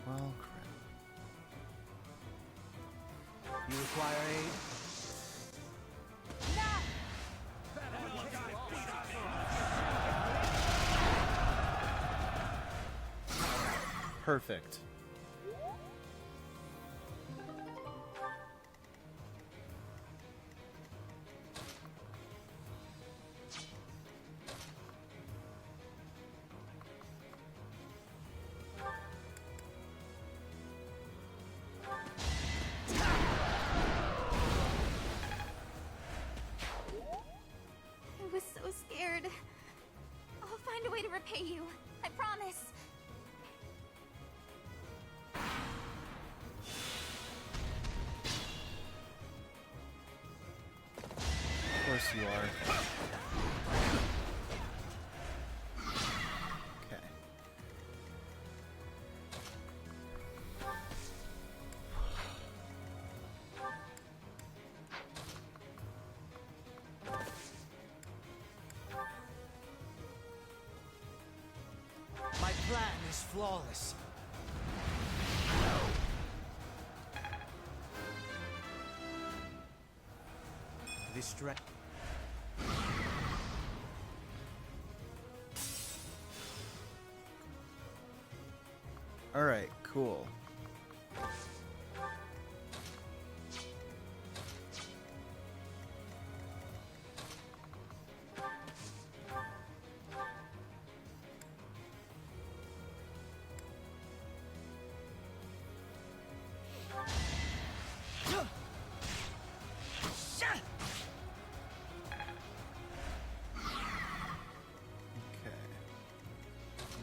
Well, crap. You require aid? Perfect. I was so scared. I'll find a way to repay you. I promise. Of course you are. Okay. My plan is flawless. Distract. All right, cool. Okay.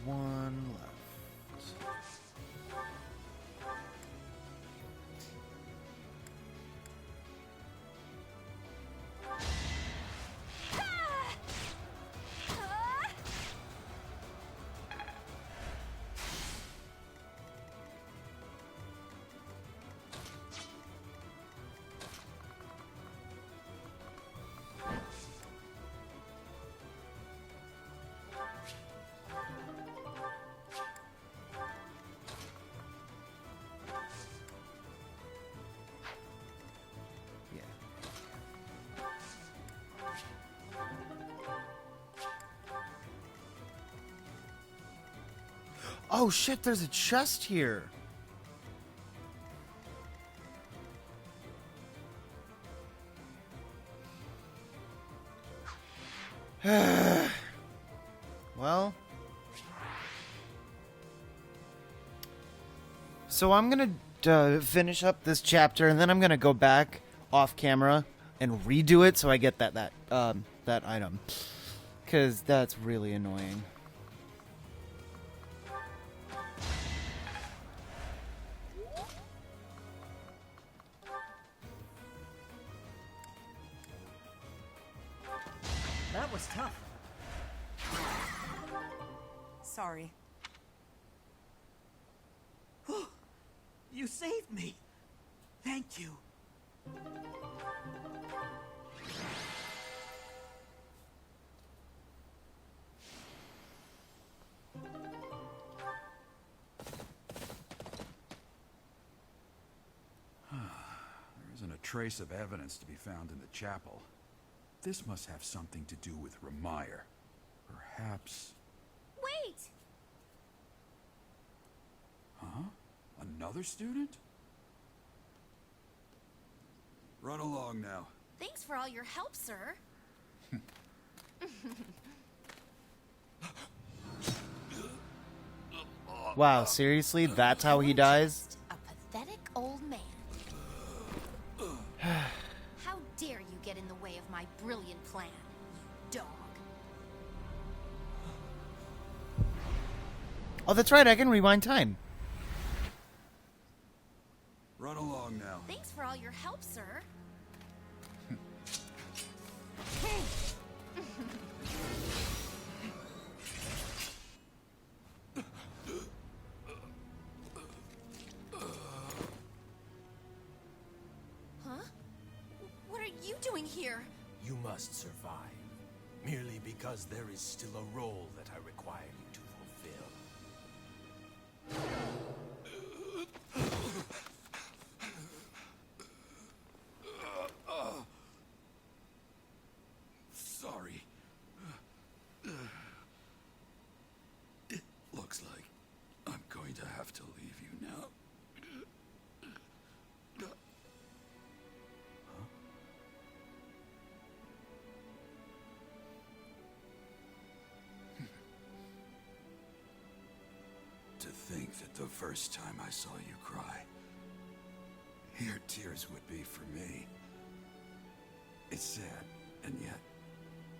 One left. Yeah. Oh shit, there's a chest here. Well, so I'm gonna finish up this chapter, and then I'm gonna go back off camera and redo it so I get that item, because that's really annoying. That was tough. Sorry. You saved me. Thank you. There isn't a trace of evidence to be found in the chapel. This must have something to do with Ramire. Perhaps... Wait! Huh? Another student? Run along now. Thanks for all your help, sir. Wow, seriously? That's how he dies? Just a pathetic old man. How dare you get in the way of my brilliant plan, you dog. Oh, that's right, I can rewind time. Run along now. Thanks for all your help, sir. Huh? What are you doing here? You must survive, merely because there is still a role that I require you to fulfill. Sorry. It looks like I'm going to have to leave you now. To think that the first time I saw you cry, your tears would be for me. It's sad, and yet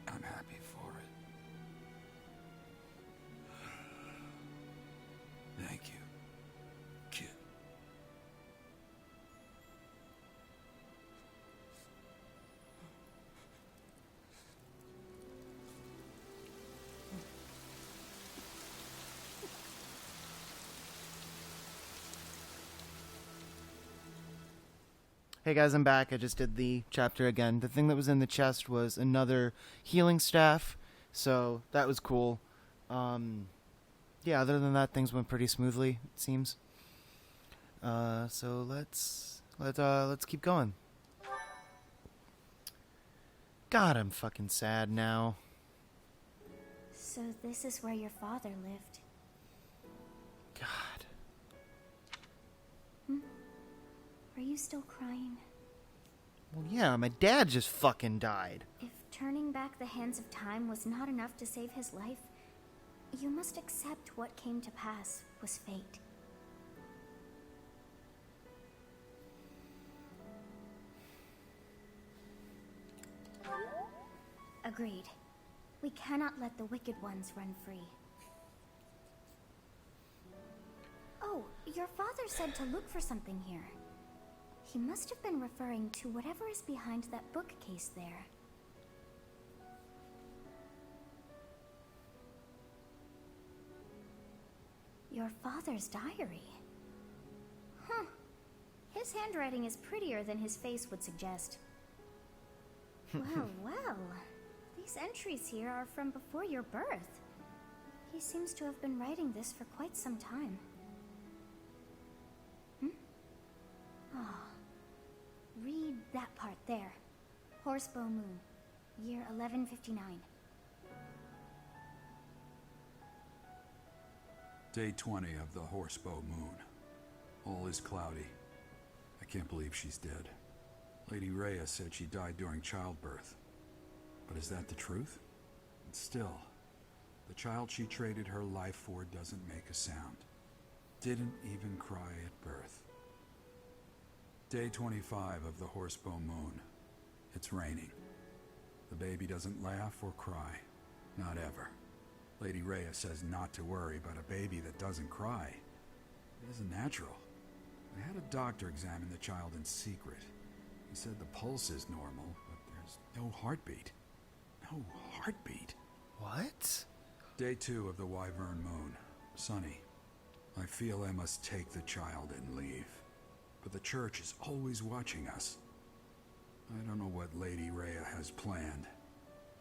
I'm happy for it. Thank you, kid. Hey guys, I'm back. I just did the chapter again. The thing that was in the chest was another healing staff, so that was cool. Yeah, other than that, things went pretty smoothly, it seems. So let's keep going. God, I'm fucking sad now. So this is where your father lived. God. Are you still crying? Well, yeah, my dad just fucking died. If turning back the hands of time was not enough to save his life, you must accept what came to pass was fate. Agreed. We cannot let the wicked ones run free. Oh, your father said to look for something here. He must have been referring to whatever is behind that bookcase there. Your father's diary. Huh. His handwriting is prettier than his face would suggest. Well, well. These entries here are from before your birth. He seems to have been writing this for quite some time. Read that part there. Horsebow Moon, year 1159. Day 20 of the Horsebow Moon. All is cloudy. I can't believe she's dead. Lady Rhea said she died during childbirth. But is that the truth? And still, the child she traded her life for doesn't make a sound. Didn't even cry at birth. Day 25 of the Horsebow Moon. It's raining. The baby doesn't laugh or cry. Not ever. Lady Rhea says not to worry about a baby that doesn't cry. It isn't natural. I had a doctor examine the child in secret. He said the pulse is normal, but there's no heartbeat. No heartbeat. What? Day 2 of the Wyvern Moon. Sunny. I feel I must take the child and leave. But the church is always watching us. I don't know what Lady Rhea has planned.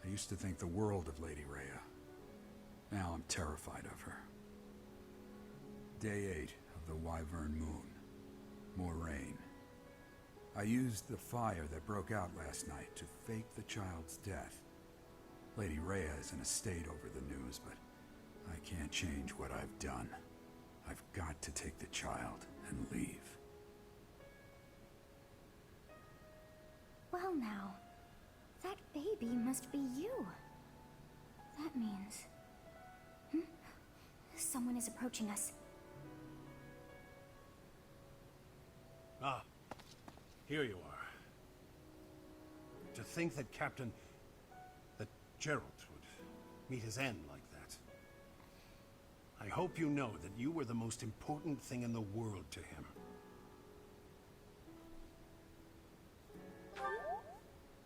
I used to think the world of Lady Rhea. Now I'm terrified of her. Day 8 of the Wyvern Moon. More rain. I used the fire that broke out last night to fake the child's death. Lady Rhea is in a state over the news, but I can't change what I've done. I've got to take the child and leave. Well now, that baby must be you. That means... Someone is approaching us. Ah, here you are. To think that that Gerald would meet his end like that. I hope you know that you were the most important thing in the world to him.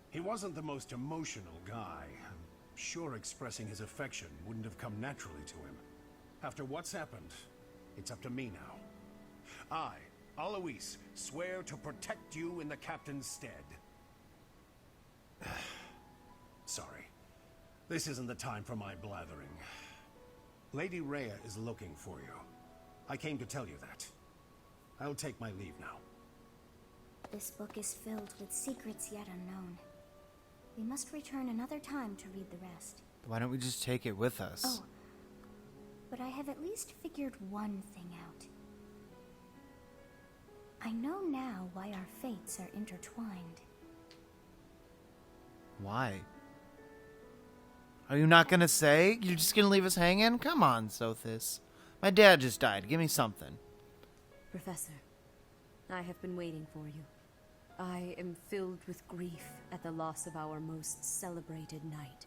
He wasn't the most emotional guy. I'm sure expressing his affection wouldn't have come naturally to him. After what's happened, it's up to me now. I, Alois, swear to protect you in the captain's stead. Sorry. This isn't the time for my blathering. Lady Rhea is looking for you. I came to tell you that. I'll take my leave now. This book is filled with secrets yet unknown. We must return another time to read the rest. Why don't we just take it with us? Oh. but I have at least figured one thing out. I know now why our fates are intertwined. Why? Are you not gonna say? You're just gonna leave us hanging? Come on, Sothis. My dad just died. Give me something. Professor, I have been waiting for you. I am filled with grief at the loss of our most celebrated knight.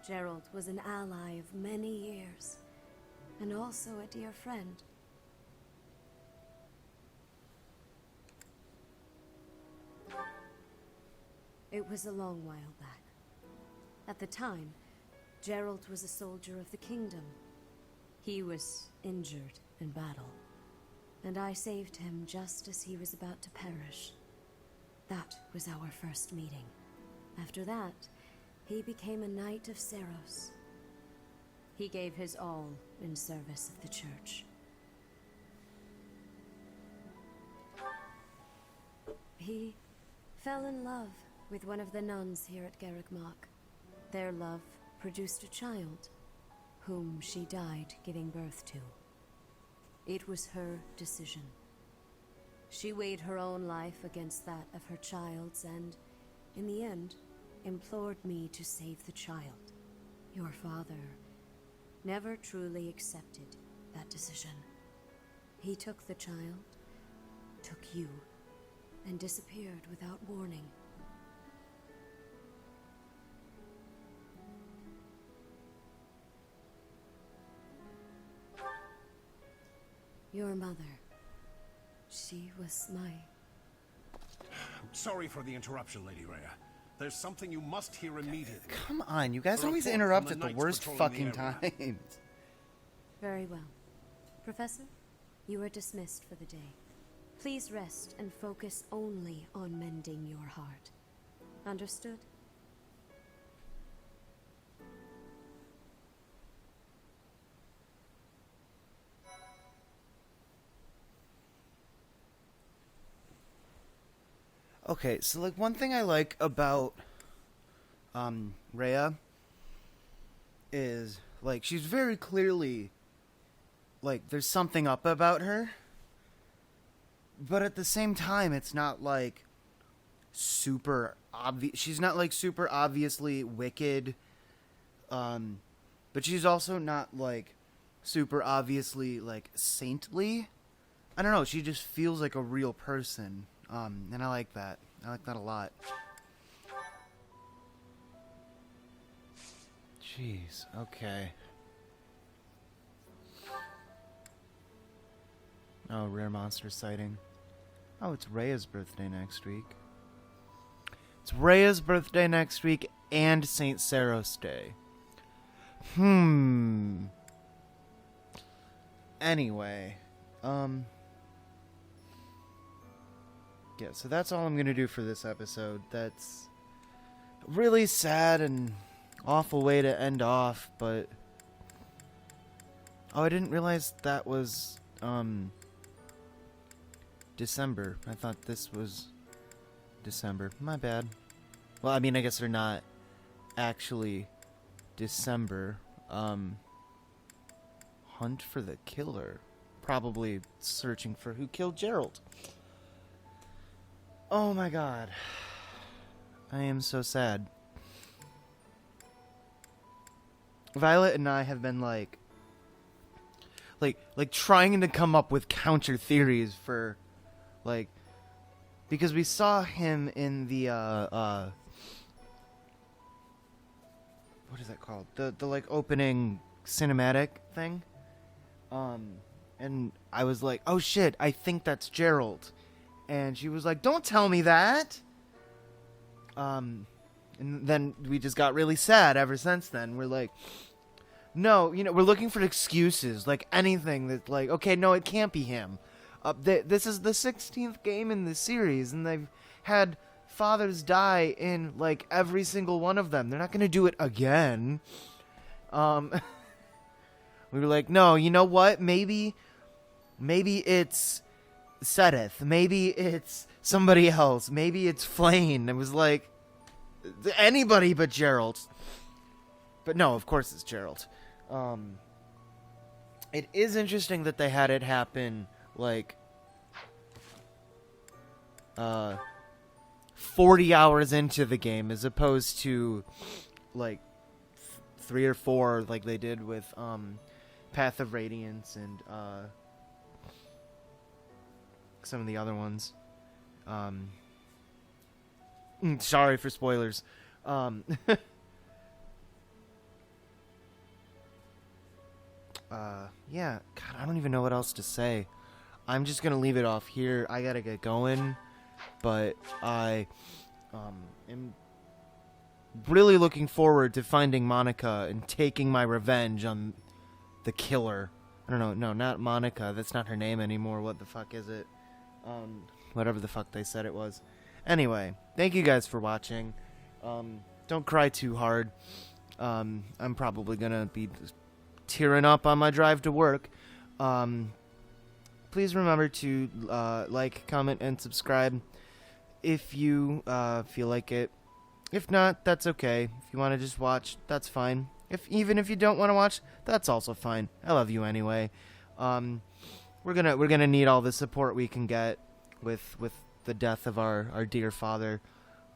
Gerald was an ally of many years, and also a dear friend. It was a long while back. At the time, Gerald was a soldier of the kingdom. He was injured in battle, and I saved him just as he was about to perish. That was our first meeting. After that, he became a knight of Seros. He gave his all in service of the church. He fell in love with one of the nuns here at Garrick-Mach. Their love produced a child, whom she died giving birth to. It was her decision. She weighed her own life against that of her child's and, in the end, implored me to save the child. Your father never truly accepted that decision. He took the child, took you, and disappeared without warning. Your mother, she was my... Sorry for the interruption, Lady Rhea. There's something you must hear immediately. Come on, you guys A always report interrupt from at the the knights worst patrolling the fucking area. times. Very well. Professor, you are dismissed for the day. Please rest and focus only on mending your heart. Understood? Okay, so like one thing I like about Rhea is like she's very clearly like there's something up about her. But at the same time it's not like super obvious. She's not like super obviously wicked. But she's also not like super obviously like saintly. I don't know, she just feels like a real person. And I like that. I like that a lot. Jeez, okay. Oh, rare monster sighting. Oh, it's Rhea's birthday next week. It's Rhea's birthday next week and St. Saros Day. Anyway, yeah, so that's all I'm going to do for this episode. That's a really sad and awful way to end off, but... Oh, I didn't realize that was, December. I thought this was December. My bad. Well, I mean, I guess they're not actually December. Hunt for the killer. Probably searching for who killed Gerald. Oh my god. I am so sad. Violet and I have been like trying to come up with counter theories for like because we saw him in the what is that called? The like opening cinematic thing. And I was like, "Oh shit, I think that's Gerald." And she was like, "Don't tell me that." And then we just got really sad ever since then. We're like, no, you know, we're looking for excuses, like anything that's like, okay, no, it can't be him. This is the 16th game in the series, and they've had fathers die in like every single one of them. They're not going to do it again. We were like, no, you know what? Maybe it's Sedith. Maybe it's somebody else. Maybe it's Flane. It was like anybody but Gerald. But no, of course it's Gerald. it is interesting that they had it happen, like, 40 hours into the game, as opposed to, like, 3 or 4, like they did with, Path of Radiance and, some of the other ones. Sorry for spoilers. Yeah, God, I don't even know what else to say. I'm just gonna leave it off here. I gotta get going, but I am really looking forward to finding Monica and taking my revenge on the killer. I don't know. No, not Monica. That's not her name anymore. What the fuck is it? Whatever the fuck they said it was. Anyway, thank you guys for watching. Don't cry too hard. I'm probably gonna be tearing up on my drive to work. Please remember to like, comment, and subscribe if you feel like it. If not, that's okay. If you want to just watch, that's fine. Even if you don't want to watch, that's also fine. I love you anyway. We're gonna need all the support we can get with the death of our dear father.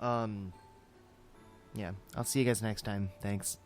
Yeah, I'll see you guys next time. Thanks.